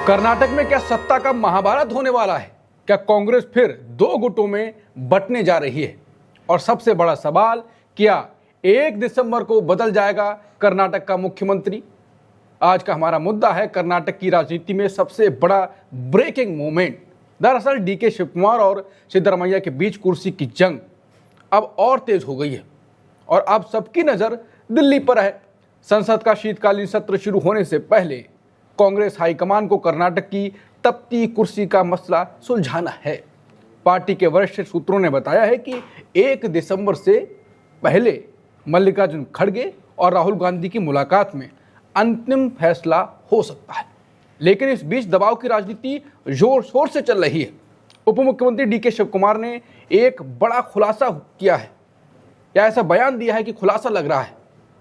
कर्नाटक में क्या सत्ता का महाभारत होने वाला है? क्या कांग्रेस फिर दो गुटों में बंटने जा रही है? और सबसे बड़ा सवाल, क्या 1 दिसंबर को बदल जाएगा कर्नाटक का मुख्यमंत्री? आज का हमारा मुद्दा है कर्नाटक की राजनीति में सबसे बड़ा ब्रेकिंग मोमेंट। दरअसल डीके शिवकुमार और सिद्धरमैया के बीच कुर्सी की जंग अब और तेज हो गई है और अब सबकी नजर दिल्ली पर है। संसद का शीतकालीन सत्र शुरू होने से पहले कांग्रेस हाईकमान को कर्नाटक की तपती कुर्सी का मसला सुलझाना है। पार्टी के वरिष्ठ सूत्रों ने बताया है कि 1 दिसंबर से पहले मल्लिकार्जुन खड़गे और राहुल गांधी की मुलाकात में अंतिम फैसला हो सकता है। लेकिन इस बीच दबाव की राजनीति जोर शोर से चल रही है। उप मुख्यमंत्री डीके शिवकुमार ने एक बड़ा खुलासा किया है, या ऐसा बयान दिया है कि खुलासा लग रहा है।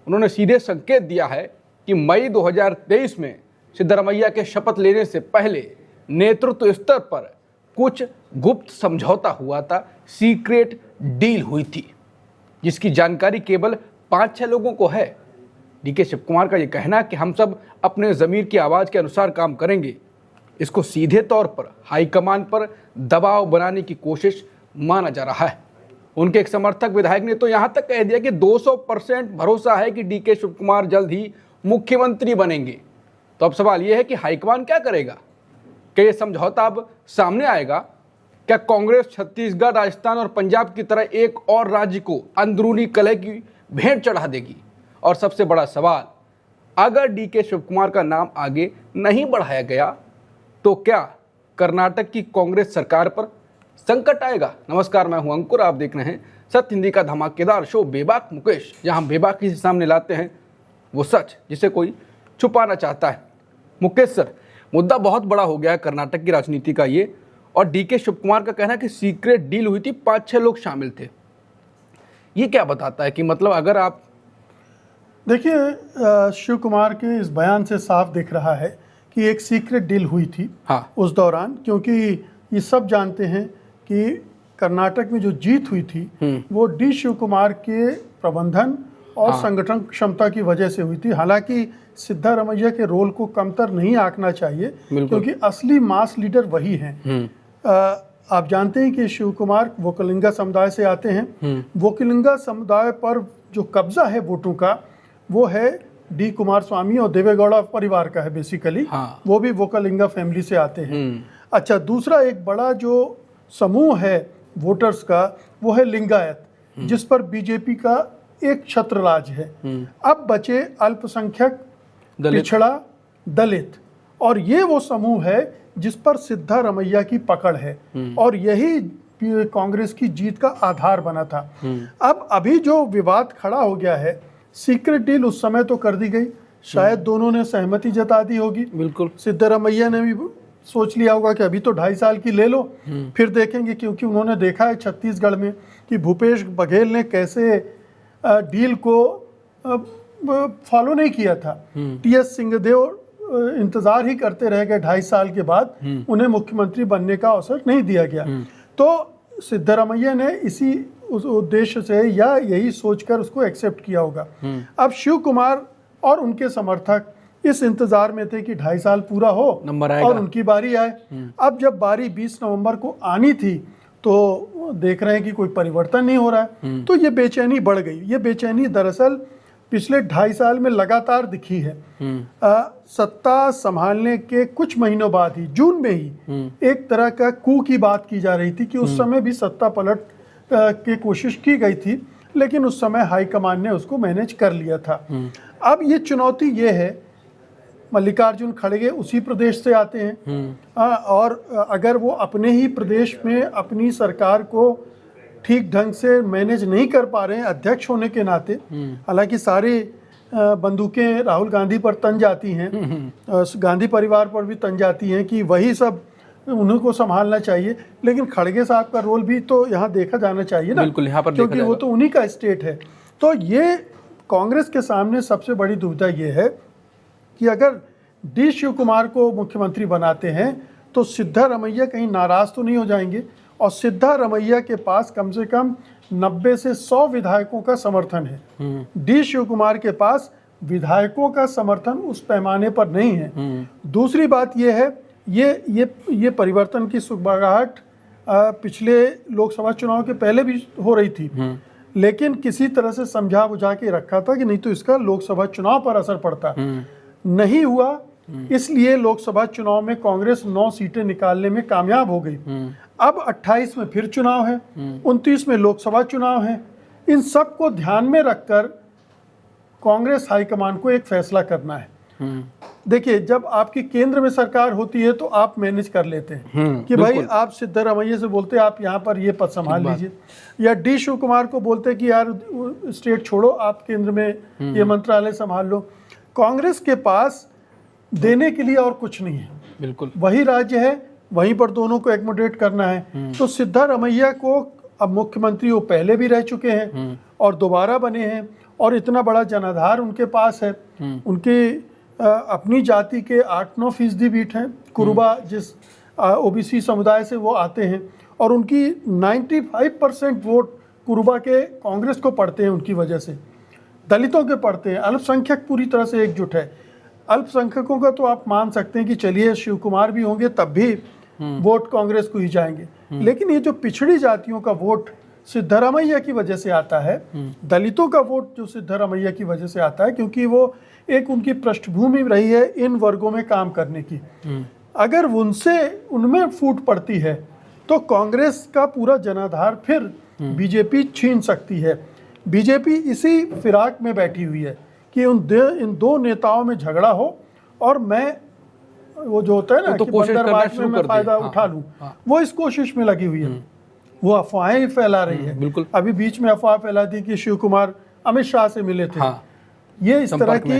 उन्होंने सीधे संकेत दिया है कि मई 2023 में सिद्धरमैया के शपथ लेने से पहले नेतृत्व स्तर पर कुछ गुप्त समझौता हुआ था, सीक्रेट डील हुई थी, जिसकी जानकारी केवल 5-6 लोगों को है। डीके शिवकुमार का यह कहना कि हम सब अपने ज़मीर की आवाज़ के अनुसार काम करेंगे, इसको सीधे तौर पर हाईकमान पर दबाव बनाने की कोशिश माना जा रहा है। उनके एक समर्थक विधायक ने तो यहाँ तक कह दिया कि 200% भरोसा है कि डीके शिवकुमार जल्द ही मुख्यमंत्री बनेंगे। तो अब सवाल यह है कि हाईकमान क्या करेगा? क्या ये समझौता अब सामने आएगा? क्या कांग्रेस छत्तीसगढ़, राजस्थान और पंजाब की तरह एक और राज्य को अंदरूनी कलह की भेंट चढ़ा देगी? और सबसे बड़ा सवाल, अगर डीके शिवकुमार का नाम आगे नहीं बढ़ाया गया तो क्या कर्नाटक की कांग्रेस सरकार पर संकट आएगा? नमस्कार, मैं हूं अंकुर, आप देख रहे हैं सत्य हिंदी का धमाकेदार शो बेबाक मुकेश, जहां हम बेबाकी से सामने लाते हैं वो सच जिसे कोई छुपाना चाहता है। मुकेश सर, मुद्दा बहुत बड़ा हो गया है कर्नाटक की राजनीति का ये, और डीके शिवकुमार का कहना है कि सीक्रेट डील हुई थी, 5-6 लोग शामिल थे। ये क्या बताता है कि मतलब अगर आप देखिए, शिव कुमार के इस बयान से साफ दिख रहा है कि एक सीक्रेट डील हुई थी उस दौरान, क्योंकि ये सब जानते हैं कि कर्नाटक में जो जीत हुई थी वो डी शिव कुमार के प्रबंधन और संगठन क्षमता की वजह से हुई थी। हालांकि सिद्धरमैया के रोल को कमतर नहीं आंकना चाहिए, क्योंकि असली मास लीडर वही हैं। आप जानते हैं कि शिव कुमार वोकलिंगा समुदाय से आते हैं। वोकलिंगा समुदाय पर जो कब्जा है वोटों का, वो है डी कुमार स्वामी और देवेगौड़ा परिवार का है बेसिकली। वो भी वोकलिंगा फैमिली से आते हैं। अच्छा, दूसरा एक बड़ा जो समूह है वोटर्स का, वो है लिंगायत, जिस पर बीजेपी का एक छत्र राज है। अब बचे अल्पसंख्यक, पिछड़ा, दलित, और ये वो समूह है जिस पर सिद्धरमैया की पकड़ है, और यही कांग्रेस की जीत का आधार बना था। अब अभी जो विवाद खड़ा हो गया है, सीक्रेट डील उस समय तो कर दी गई, शायद दोनों ने सहमति जता दी होगी। बिल्कुल, सिद्धरमैया ने भी सोच लिया होगा कि अभी तो 2.5 साल की ले लो, फिर देखेंगे, क्योंकि उन्होंने देखा है छत्तीसगढ़ में कि भूपेश बघेल ने कैसे डील को फॉलो नहीं किया था। टीएस सिंहदेव इंतजार ही करते रह गए, 2.5 साल के बाद उन्हें मुख्यमंत्री बनने का अवसर नहीं दिया गया। तो सिद्धरमैया ने इसी उस उद्देश्य से या यही सोचकर उसको एक्सेप्ट किया होगा। अब शिव कुमार और उनके समर्थक इस इंतजार में थे कि 2.5 साल पूरा हो और उनकी बारी आए। अब जब बारी 20 नवंबर को आनी थी तो देख रहे हैं कि कोई परिवर्तन नहीं हो रहा है, तो ये बेचैनी बढ़ गई। ये बेचैनी दरअसल पिछले 2.5 साल में लगातार दिखी है। सत्ता संभालने के कुछ महीनों बाद ही, जून में ही एक तरह का कू की बात की जा रही थी कि उस समय भी सत्ता पलट की कोशिश की गई थी, लेकिन उस समय हाईकमान ने उसको मैनेज कर लिया था। अब ये चुनौती ये है, मल्लिकार्जुन खड़गे उसी प्रदेश से आते हैं, और अगर वो अपने ही प्रदेश में अपनी सरकार को ठीक ढंग से मैनेज नहीं कर पा रहे हैं अध्यक्ष होने के नाते, हालांकि सारी बंदूकें राहुल गांधी पर तन जाती हैं, गांधी परिवार पर भी तन जाती हैं कि वही सब उन्हीं को संभालना चाहिए, लेकिन खड़गे साहब का रोल भी तो यहाँ देखा जाना चाहिए ना। बिल्कुल, यहाँ पर क्योंकि वो तो उन्हीं का स्टेट है। तो ये कांग्रेस के सामने सबसे बड़ी दुविधा ये है कि अगर डी शिव कुमार को मुख्यमंत्री बनाते हैं तो सिद्धरमैया कहीं नाराज तो नहीं हो जाएंगे, और सिद्धरमैया के पास कम से कम 90 से 100 विधायकों का समर्थन है। डी शिव कुमार के पास विधायकों का समर्थन उस पैमाने पर नहीं है। दूसरी बात यह है ये परिवर्तन की सुगबुगाहट पिछले लोकसभा चुनाव के पहले भी हो रही थी, लेकिन किसी तरह से समझा बुझा के रखा था कि नहीं तो इसका लोकसभा चुनाव पर असर पड़ता। नहीं हुआ, इसलिए लोकसभा चुनाव में कांग्रेस 9 सीटें निकालने में कामयाब हो गई। अब 28 में फिर चुनाव है, 29 में लोकसभा चुनाव है। इन सब को ध्यान में रखकर कांग्रेस हाईकमान को एक फैसला करना है। देखिए, जब आपकी केंद्र में सरकार होती है तो आप मैनेज कर लेते हैं कि भाई आप सिद्धरामैया से बोलते आप यहाँ पर ये पद संभाल लीजिए, या डी शिव कुमार को बोलते कि यार स्टेट छोड़ो, आप केंद्र में ये मंत्रालय संभाल लो। कांग्रेस के पास देने के लिए और कुछ नहीं है, बिल्कुल वही राज्य है, वहीं पर दोनों को एकोमोडेट करना है। तो सिद्धरामैया को अब मुख्यमंत्री वो पहले भी रह चुके हैं और दोबारा बने हैं, और इतना बड़ा जनाधार उनके पास है। उनके अपनी जाति के 8-9% बीट हैं, कुरुबा जिस ओबीसी समुदाय से वो आते हैं, और उनकी 95% वोट कुरुबा के कांग्रेस को पड़ते हैं उनकी वजह से, दलितों के पड़ते हैं। अल्पसंख्यक पूरी तरह से एकजुट है। अल्पसंख्यकों का तो आप मान सकते हैं कि चलिए शिव कुमार भी होंगे तब भी वोट कांग्रेस को ही जाएंगे, लेकिन ये जो पिछड़ी जातियों का वोट सिद्धरामैया की वजह से आता है, दलितों का वोट जो सिद्धरामैया की वजह से आता है, क्योंकि वो एक उनकी पृष्ठभूमि रही है इन वर्गों में काम करने की। अगर उनमें फूट पड़ती है तो कांग्रेस का पूरा जनाधार फिर बीजेपी छीन सकती है। बीजेपी इसी फिराक में बैठी हुई है कि इन दो नेताओं में झगड़ा हो और मैं वो जो होता है ना कि बंदरबाज में मैं फायदा उठा लूं, वो इस कोशिश में लगी हुई है। वो अफवाहें ही फैला रही है। बिल्कुल, अभी बीच में अफवाह फैला थी कि शिव कुमार अमित शाह से मिले थे। ये इस तरह की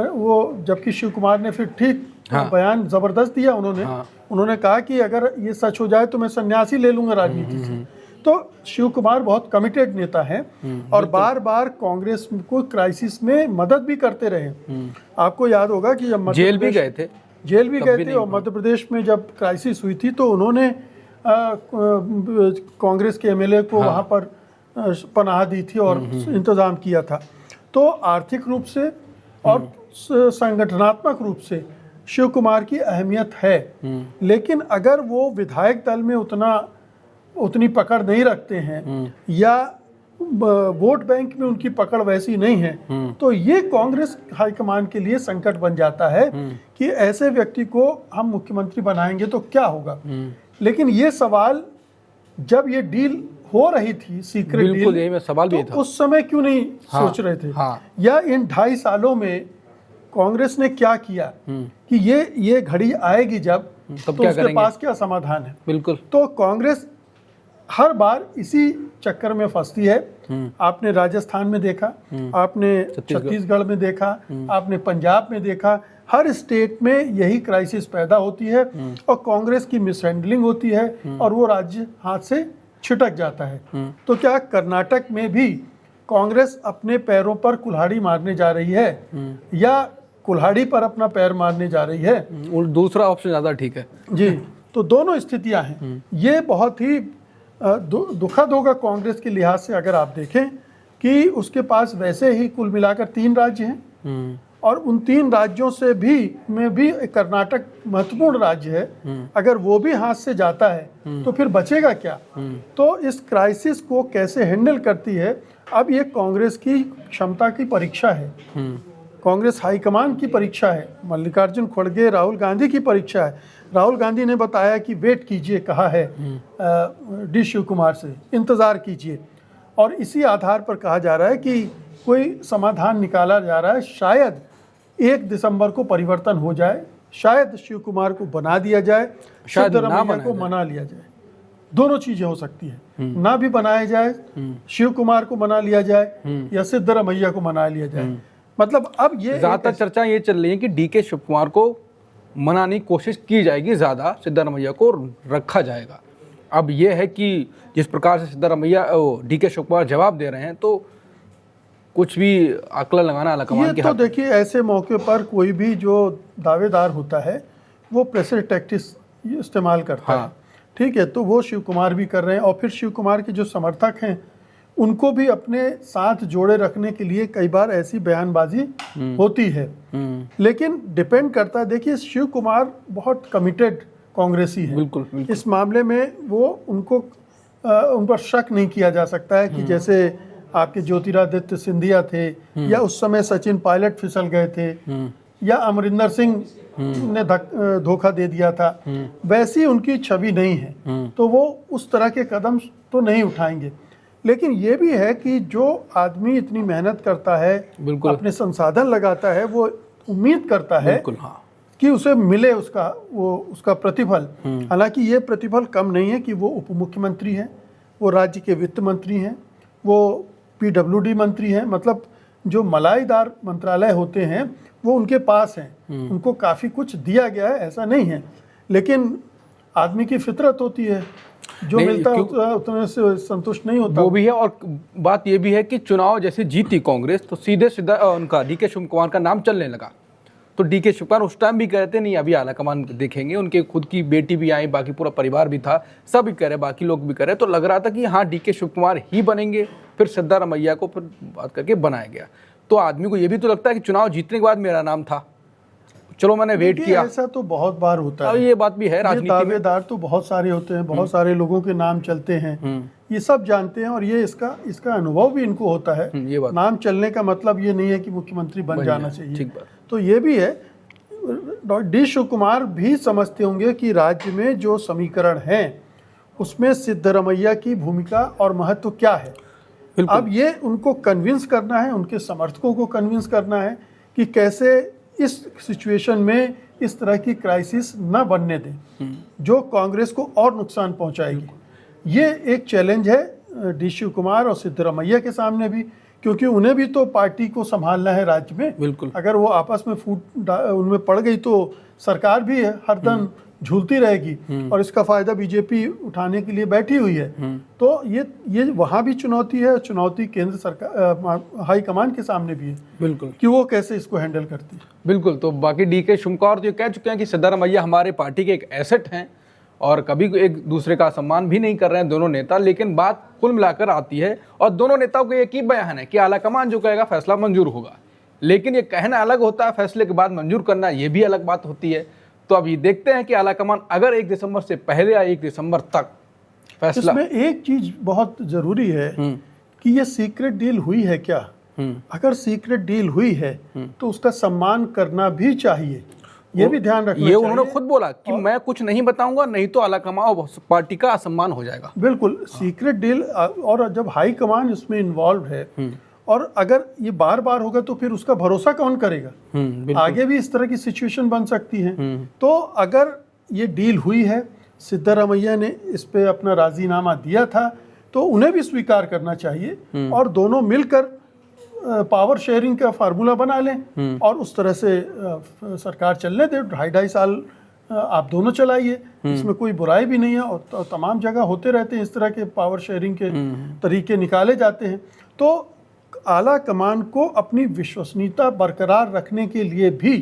वो, जबकि शिव कुमार ने फिर ठीक बयान जबरदस्त दिया। उन्होंने कहा कि अगर ये सच हो जाए तो मैं सन्यासी ले लूंगा राजनीति से। तो शिव कुमार बहुत कमिटेड नेता हैं और बार बार कांग्रेस को क्राइसिस में मदद भी करते रहे। आपको याद होगा कि जब जेल भी गए थे और मध्य प्रदेश में जब क्राइसिस हुई थी तो उन्होंने कांग्रेस के एमएलए को वहां पर पनाह दी थी और इंतजाम किया था। तो आर्थिक रूप से और संगठनात्मक रूप से शिव कुमार की अहमियत है, लेकिन अगर वो विधायक दल में उतनी पकड़ नहीं रखते हैं या वोट बैंक में उनकी पकड़ वैसी नहीं है, तो ये कांग्रेस हाईकमान के लिए संकट बन जाता है कि ऐसे व्यक्ति को हम मुख्यमंत्री बनाएंगे तो क्या होगा। लेकिन ये सवाल जब ये डील हो रही थी, सीक्रेट डील, यही सवाल भी तो था। उस समय क्यों नहीं सोच रहे थे? या इन 2.5 सालों में कांग्रेस ने क्या किया कि ये घड़ी आएगी जब तो उसके पास क्या समाधान है। बिल्कुल, तो कांग्रेस हर बार इसी चक्कर में फंसती है। आपने राजस्थान में देखा, आपने छत्तीसगढ़ में देखा, आपने पंजाब में देखा, हर स्टेट में यही क्राइसिस पैदा होती है और कांग्रेस की मिसहैंडलिंग होती है और वो राज्य हाथ से छिटक जाता है। तो क्या कर्नाटक में भी कांग्रेस अपने पैरों पर कुल्हाड़ी मारने जा रही है या कुल्हाड़ी पर अपना पैर मारने जा रही है? दूसरा ऑप्शन ज्यादा ठीक है जी। तो दोनों स्थितियां हैं। ये बहुत ही दुखद होगा कांग्रेस के लिहाज से अगर आप देखें कि उसके पास वैसे ही कुल मिलाकर 3 राज्य हैं और उन 3 राज्यों से भी कर्नाटक महत्वपूर्ण राज्य है। अगर वो भी हाथ से जाता है तो फिर बचेगा क्या? तो इस क्राइसिस को कैसे हैंडल करती है, अब ये कांग्रेस की क्षमता की परीक्षा है, कांग्रेस हाईकमान की परीक्षा है, मल्लिकार्जुन खड़गे, राहुल गांधी की परीक्षा है। राहुल गांधी ने बताया कि वेट कीजिए, कहा है डी शिव कुमार से, इंतज़ार कीजिए, और इसी आधार पर कहा जा रहा है कि कोई समाधान निकाला जा रहा है। शायद 1 दिसंबर को परिवर्तन हो जाए, शायद शिव कुमार को बना दिया जाए, सिद्धरामैया को मना लिया जाए। दोनों चीजें हो सकती है, ना भी बनाया जाए, शिव कुमार को मना लिया जाए या सिद्धरामैया को मना लिया जाए। मतलब अब ये ज्यादातर चर्चा ये चल रही है कि डीके शिव कुमार को मनाने की कोशिश की जाएगी, ज्यादा सिद्धरामैया को रखा जाएगा। अब ये है कि जिस प्रकार से सिद्धरामैया डीके शिव कुमार जवाब दे रहे हैं तो कुछ भी आकलन लगाना अलकमान के हाथ। तो देखिए, ऐसे मौके पर कोई भी जो दावेदार होता है वो प्रेशर टैक्टिक्स इस्तेमाल करता है, ठीक है। तो वो शिव कुमार भी कर रहे हैं और फिर शिव कुमार के जो समर्थक हैं उनको भी अपने साथ जोड़े रखने के लिए कई बार ऐसी बयानबाजी होती है। लेकिन डिपेंड करता है, देखिए शिव कुमार बहुत कमिटेड कांग्रेसी है। बिल्कुल, बिल्कुल। इस मामले में वो उन पर शक नहीं किया जा सकता है कि जैसे आपके ज्योतिरादित्य सिंधिया थे या उस समय सचिन पायलट फिसल गए थे या अमरिंदर सिंह ने धोखा दे दिया था, वैसी उनकी छवि नहीं है, तो वो उस तरह के कदम तो नहीं उठाएंगे। लेकिन ये भी है कि जो आदमी इतनी मेहनत करता है, अपने संसाधन लगाता है, वो उम्मीद करता है कि उसे मिले उसका प्रतिफल। हालांकि ये प्रतिफल कम नहीं है कि वो उप मुख्यमंत्री हैं, वो राज्य के वित्त मंत्री हैं, वो PWD मंत्री हैं, मतलब जो मलाईदार मंत्रालय होते हैं वो उनके पास हैं, उनको काफ़ी कुछ दिया गया है, ऐसा नहीं है। लेकिन आदमी की फितरत होती है, जो मिलता है उतने से संतुष्ट नहीं होता, वो भी है। और बात ये भी है कि चुनाव जैसे जीती कांग्रेस तो सीधे सीधा उनका DK शिव कुमार का नाम चलने लगा। तो DK शिव कुमार उस टाइम भी कह रहे थे नहीं अभी आलाकमान देखेंगे, उनके खुद की बेटी भी आई, बाकी पूरा परिवार भी था, सब भी कह रहे, बाकी लोग भी कह रहे, तो लग रहा था कि हाँ DK शिव कुमार ही बनेंगे। फिर सिद्धारमैया को फिर बात करके बनाया गया। तो आदमी को ये भी तो लगता है कि चुनाव जीतने के बाद मेरा नाम था, चलो मैंने वेट किया। ऐसा तो बहुत बार होता है, ये बात भी है, राजनीति में दावेदार तो बहुत सारे होते हैं, बहुत सारे लोगों के नाम चलते हैं, ये सब जानते हैं और ये इसका अनुभव भी इनको होता है। ये बात नाम चलने का मतलब ये नहीं है कि मुख्यमंत्री बन जाना चाहिए। तो ये भी है, D शिव कुमार भी समझते होंगे कि राज्य में जो समीकरण है उसमें सिद्धरमैया की भूमिका और महत्व क्या है। अब ये उनको कन्विंस करना है, उनके समर्थकों को कन्विंस करना है कि कैसे इस सिचुएशन में इस तरह की क्राइसिस न बनने दें जो कांग्रेस को और नुकसान पहुंचाएगी। ये एक चैलेंज है D शिव कुमार और सिद्धरमैया के सामने भी, क्योंकि उन्हें भी तो पार्टी को संभालना है राज्य में। बिल्कुल। अगर वो आपस में फूट उनमें पड़ गई तो सरकार भी हरदम झूलती रहेगी और इसका फायदा बीजेपी उठाने के लिए बैठी हुई है। तो ये वहाँ भी चुनौती है, चुनौती केंद्र सरकार हाईकमान के सामने भी है। बिल्कुल, कि वो कैसे इसको हैंडल करती है। बिल्कुल। तो बाकी DK शिव कुमार तो कह चुके हैं कि सिद्धरमैया हमारे पार्टी के एक एसेट हैं और कभी एक दूसरे का सम्मान भी नहीं कर रहे हैं दोनों नेता। लेकिन बात कुल मिलाकर आती है और दोनों नेताओं का एक ही बयान है कि आलाकमान जो कहेगा फैसला मंजूर होगा। लेकिन ये कहना अलग होता है, फैसले के बाद मंजूर करना ये भी अलग बात होती है। तो अभी देखते हैं कि आलाकमान अगर 1 दिसंबर से पहले या 1 दिसंबर तक फैसला। इसमें एक चीज बहुत जरूरी है कि ये सीक्रेट डील हुई है क्या। अगर सीक्रेट डील हुई है तो उसका सम्मान करना भी चाहिए, ये भी ध्यान रखना चाहिए। उन्होंने खुद बोला कि मैं कुछ नहीं बताऊंगा, नहीं तो आलाकमान पार्टी का असम्मान हो जाएगा। बिल्कुल, सीक्रेट डील। और जब हाई कमान इसमें इन्वॉल्व है और अगर ये बार बार होगा तो फिर उसका भरोसा कौन करेगा। आगे भी इस तरह की सिचुएशन बन सकती है। तो अगर ये डील हुई है, सिद्धरमैया ने इस पे अपना राजीनामा दिया था, तो उन्हें भी स्वीकार करना चाहिए और दोनों मिलकर पावर शेयरिंग का फार्मूला बना लें और उस तरह से सरकार चलने दे। 2.5 साल आप दोनों चलाइए, इसमें कोई बुराई भी नहीं है। और तमाम जगह होते रहते हैं इस तरह के पावर शेयरिंग के तरीके निकाले जाते हैं। तो आला कमान को अपनी विश्वसनीयता बरकरार रखने के लिए भी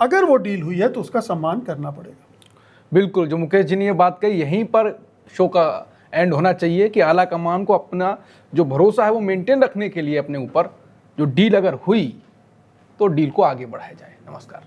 अगर वो डील हुई है तो उसका सम्मान करना पड़ेगा। बिल्कुल, जो मुकेश जी ने ये बात कही, यहीं पर शो का एंड होना चाहिए कि आला कमान को अपना जो भरोसा है वो मेंटेन रखने के लिए अपने ऊपर जो डील अगर हुई तो डील को आगे बढ़ाया जाए। नमस्कार।